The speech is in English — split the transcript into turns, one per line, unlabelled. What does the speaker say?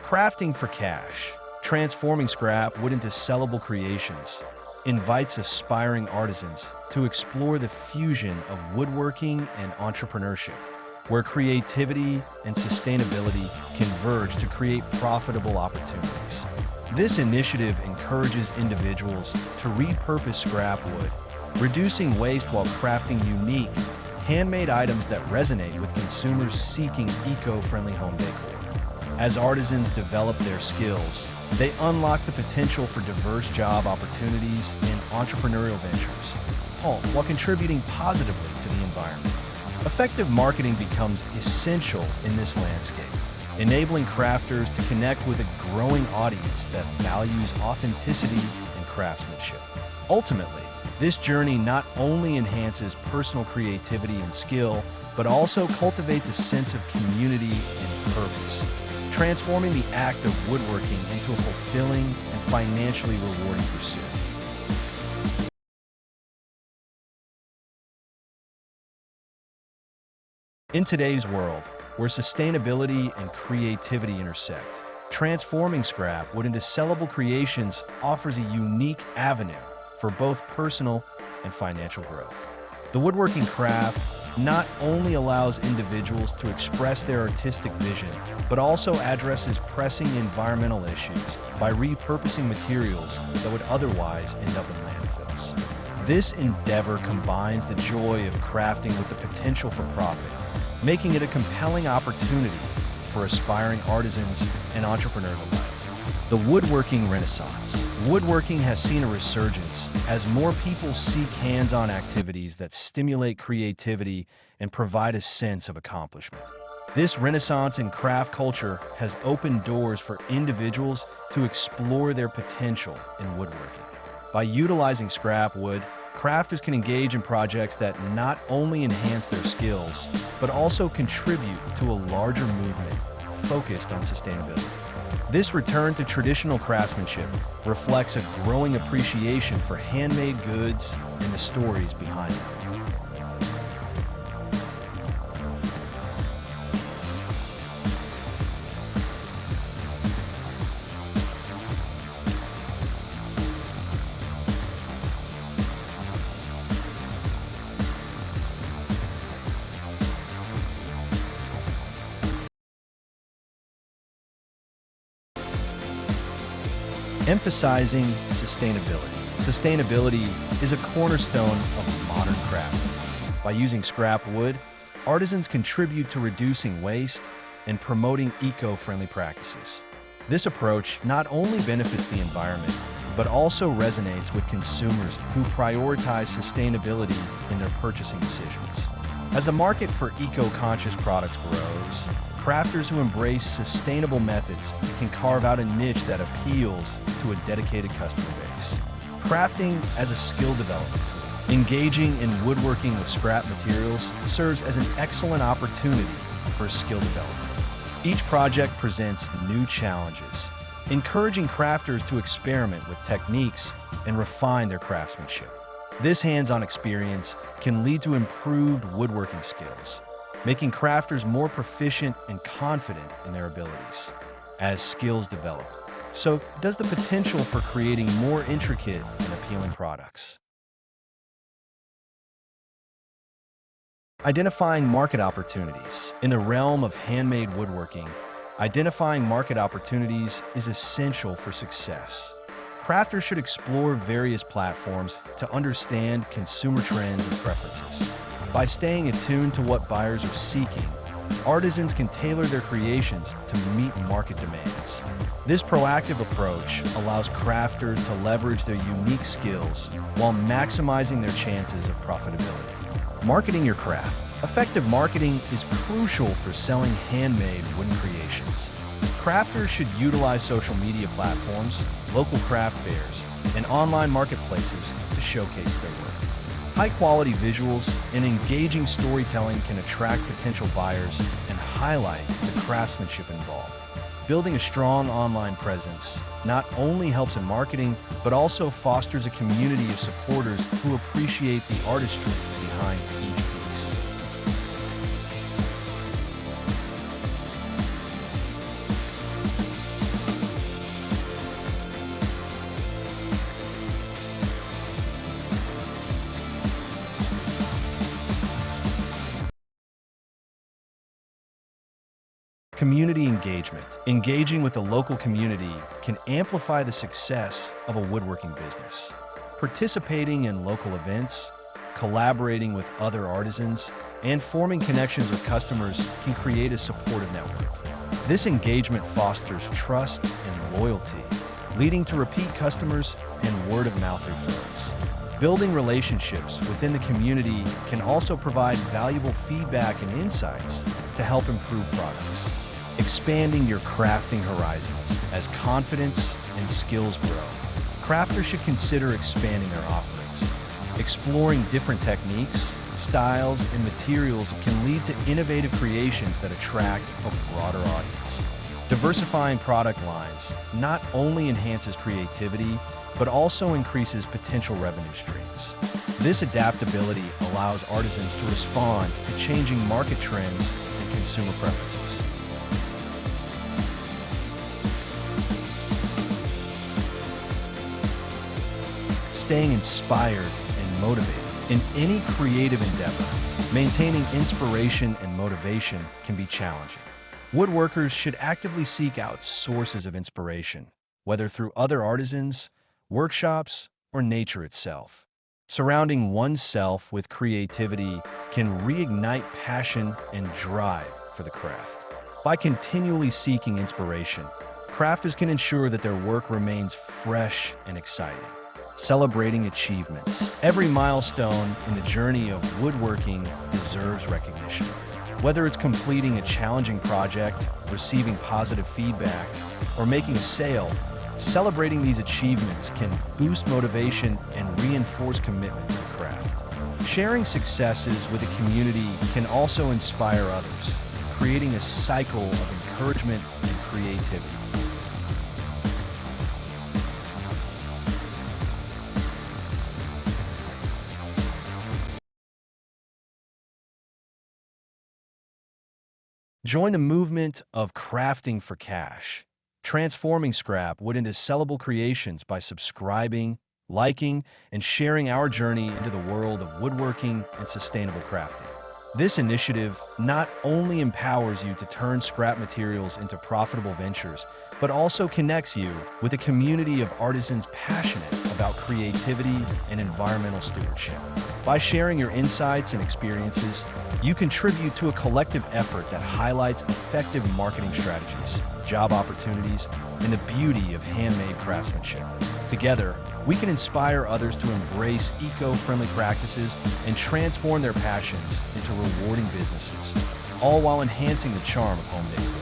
Crafting for cash, transforming scrap wood into sellable creations, invites aspiring artisans to explore the fusion of woodworking and entrepreneurship, where creativity and sustainability converge to create profitable opportunities. This initiative encourages individuals to repurpose scrap wood, reducing waste while crafting unique, handmade items that resonate with consumers seeking eco-friendly home decor. As artisans develop their skills, they unlock the potential for diverse job opportunities and entrepreneurial ventures, all while contributing positively to the environment. Effective marketing becomes essential in this landscape, enabling crafters to connect with a growing audience that values authenticity and craftsmanship. Ultimately, this journey not only enhances personal creativity and skill, but also cultivates a sense of community and purpose, transforming the act of woodworking into a fulfilling and financially rewarding pursuit. In today's world, where sustainability and creativity intersect, transforming scrap wood into sellable creations offers a unique avenue for both personal and financial growth. The woodworking craft not only allows individuals to express their artistic vision, but also addresses pressing environmental issues by repurposing materials that would otherwise end up in landfills. This endeavor combines the joy of crafting with the potential for profit, making it a compelling opportunity for aspiring artisans and entrepreneurs alike. The woodworking renaissance. Woodworking has seen a resurgence as more people seek hands-on activities that stimulate creativity and provide a sense of accomplishment. This renaissance in craft culture has opened doors for individuals to explore their potential in woodworking. By utilizing scrap wood, crafters can engage in projects that not only enhance their skills, but also contribute to a larger movement focused on sustainability. This return to traditional craftsmanship reflects a growing appreciation for handmade goods and the stories behind them. Emphasizing sustainability. Sustainability is a cornerstone of modern crafting. By using scrap wood, artisans contribute to reducing waste and promoting eco-friendly practices. This approach not only benefits the environment, but also resonates with consumers who prioritize sustainability in their purchasing decisions. As the market for eco-conscious products grows, crafters who embrace sustainable methods can carve out a niche that appeals to a dedicated customer base. Crafting as a skill development tool. Engaging in woodworking with scrap materials serves as an excellent opportunity for skill development. Each project presents new challenges, encouraging crafters to experiment with techniques and refine their craftsmanship. This hands-on experience can lead to improved woodworking skills, making crafters more proficient and confident in their abilities. As skills develop, so does the potential for creating more intricate and appealing products. Identifying market opportunities. In the realm of handmade woodworking, identifying market opportunities is essential for success. Crafters should explore various platforms to understand consumer trends and preferences. By staying attuned to what buyers are seeking, artisans can tailor their creations to meet market demands. This proactive approach allows crafters to leverage their unique skills while maximizing their chances of profitability. Marketing your craft. Effective marketing is crucial for selling handmade wooden creations. Crafters should utilize social media platforms, local craft fairs, and online marketplaces to showcase their work. High-quality visuals and engaging storytelling can attract potential buyers and highlight the craftsmanship involved. Building a strong online presence not only helps in marketing, but also fosters a community of supporters who appreciate the artistry behind each piece. Community engagement. Engaging with the local community can amplify the success of a woodworking business. Participating in local events, collaborating with other artisans, and forming connections with customers can create a supportive network. This engagement fosters trust and loyalty, leading to repeat customers and word-of-mouth referrals. Building relationships within the community can also provide valuable feedback and insights to help improve products. Expanding your crafting horizons. As confidence and skills grow, crafters should consider expanding their offerings. Exploring different techniques, styles, and materials can lead to innovative creations that attract a broader audience. Diversifying product lines not only enhances creativity, but also increases potential revenue streams. This adaptability allows artisans to respond to changing market trends and consumer preferences. Staying inspired and motivated. In any creative endeavor, maintaining inspiration and motivation can be challenging. Woodworkers should actively seek out sources of inspiration, whether through other artisans, workshops, or nature itself. Surrounding oneself with creativity can reignite passion and drive for the craft. By continually seeking inspiration, crafters can ensure that their work remains fresh and exciting. Celebrating achievements. Every milestone in the journey of woodworking deserves recognition. Whether it's completing a challenging project, receiving positive feedback, or making a sale, celebrating these achievements can boost motivation and reinforce commitment to the craft. Sharing successes with the community can also inspire others, creating a cycle of encouragement and creativity. Join the movement of crafting for cash, transforming scrap wood into sellable creations by subscribing, liking, and sharing our journey into the world of woodworking and sustainable crafting. This initiative not only empowers you to turn scrap materials into profitable ventures, but also connects you with a community of artisans passionate about creativity and environmental stewardship. By sharing your insights and experiences, you contribute to a collective effort that highlights effective marketing strategies, job opportunities, and the beauty of handmade craftsmanship. Together, we can inspire others to embrace eco-friendly practices and transform their passions into rewarding businesses, all while enhancing the charm of home decor.